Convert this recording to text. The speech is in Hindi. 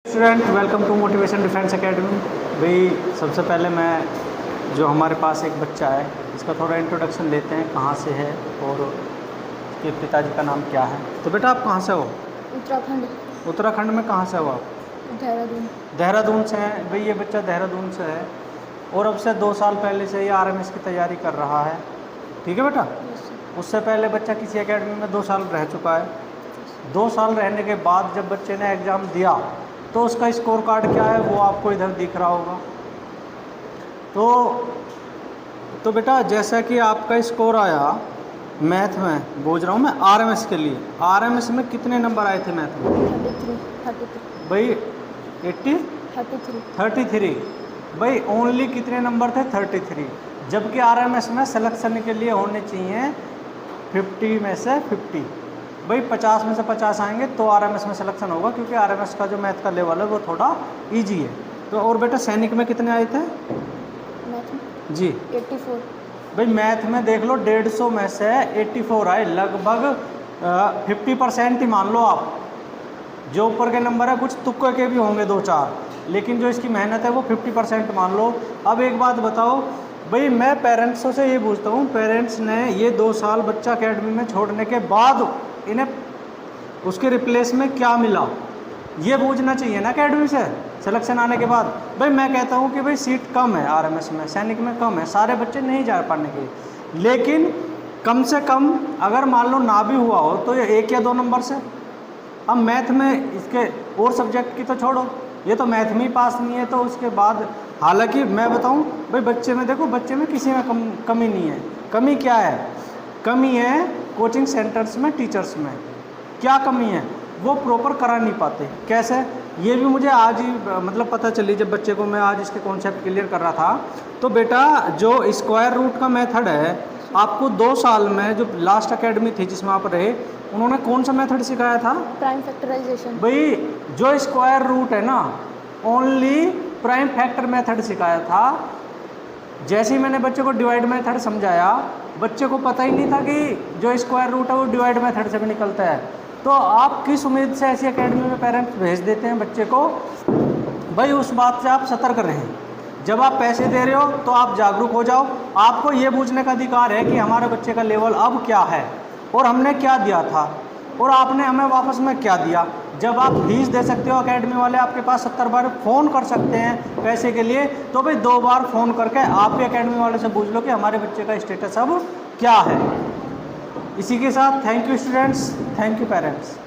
Student welcome to motivation defence academy. भाई सबसे पहले मैं जो हमारे पास एक बच्चा है इसका थोड़ा इंट्रोडक्शन लेते हैं, कहाँ से है और उसके पिताजी का नाम क्या है। तो बेटा आप कहाँ से हो? उत्तराखंड। उत्तराखंड में कहाँ से हो आप? देहरादून। देहरादून से हैं। भाई ये बच्चा देहरादून से है और अब से 2 साल पहले से ये RMS की तैयारी कर रहा है। ठीक है बेटा। उससे पहले बच्चा किसी एकेडमी में 2 साल रह चुका है। 2 साल रहने के बाद जब बच्चे ने एग्ज़ाम दिया तो उसका स्कोर कार्ड क्या है वो आपको इधर दिख रहा होगा। तो बेटा जैसा कि आपका स्कोर आया मैथ में, बोझ रहा हूँ मैं RMS के लिए, RMS में कितने नंबर आए थे मैथ में? 33। भाई 33। भाई ओनली कितने नंबर थे? 33। जबकि RMS में सिलेक्शन के लिए होने चाहिए 50 में से 50। भाई 50 में से 50 आएंगे तो RMS में सिलेक्शन होगा, क्योंकि RMS का जो मैथ का लेवल है वो थोड़ा इजी है। तो और बेटा सैनिक में कितने आए थे? जी 84। भाई मैथ में देख लो 150 में से 84 आए, लगभग 50% ही मान लो आप। जो ऊपर के नंबर है कुछ तुक्के के भी होंगे 2-4, लेकिन जो इसकी मेहनत है वो 50% मान लो। अब एक बात बताओ भाई, मैं पेरेंट्सों से ये पूछता हूँ, पेरेंट्स ने ये 2 साल बच्चा एकेडमी में छोड़ने के बाद इन्हें उसके रिप्लेस में क्या मिला ये पूछना चाहिए ना एकेडमी से सिलेक्शन आने के बाद। भाई मैं कहता हूँ कि भाई सीट कम है RMS में, सैनिक में कम है, सारे बच्चे नहीं जा पाने के, लेकिन कम से कम अगर मान लो ना भी हुआ हो तो ये 1 या 2 नंबर से। अब मैथ में इसके और सब्जेक्ट की तो छोड़ो, ये तो मैथ में ही पास नहीं है तो उसके बाद, हालांकि मैं बताऊं भाई बच्चे में देखो, बच्चे में किसी में कमी नहीं है। कमी क्या है? कमी है कोचिंग सेंटर्स में, टीचर्स में। क्या कमी है? वो प्रॉपर करा नहीं पाते। कैसे? ये भी मुझे आज ही मतलब पता चली जब बच्चे को मैं आज इसके कॉन्सेप्ट क्लियर कर रहा था। तो बेटा जो स्क्वायर रूट का मेथड है आपको 2 साल में, जो लास्ट एकेडमी थी जिसमें आप रहे, उन्होंने कौन सा मेथड सिखाया था? Prime factorization. भाई जो स्क्वायर रूट है ना, ओनली प्राइम फैक्टर मेथड सिखाया था। जैसे ही मैंने बच्चे को डिवाइड मेथड समझाया, बच्चे को पता ही नहीं था कि जो स्क्वायर रूट है वो डिवाइड मेथड से भी निकलता है। तो आप किस उम्मीद से ऐसी एकेडमी में पेरेंट्स भेज देते हैं बच्चे को? भाई उस बात से आप सतर्क रहें। जब आप पैसे दे रहे हो तो आप जागरूक हो जाओ। आपको ये पूछने का अधिकार है कि हमारे बच्चे का लेवल अब क्या है और हमने क्या दिया था और आपने हमें वापस में क्या दिया। जब आप फीस दे सकते हो, एकेडमी वाले आपके पास 70 बार फ़ोन कर सकते हैं पैसे के लिए, तो भाई 2 बार फ़ोन करके आप भी एकेडमी वाले से पूछ लो कि हमारे बच्चे का स्टेटस अब क्या है। इसी के साथ thank you students, thank you parents.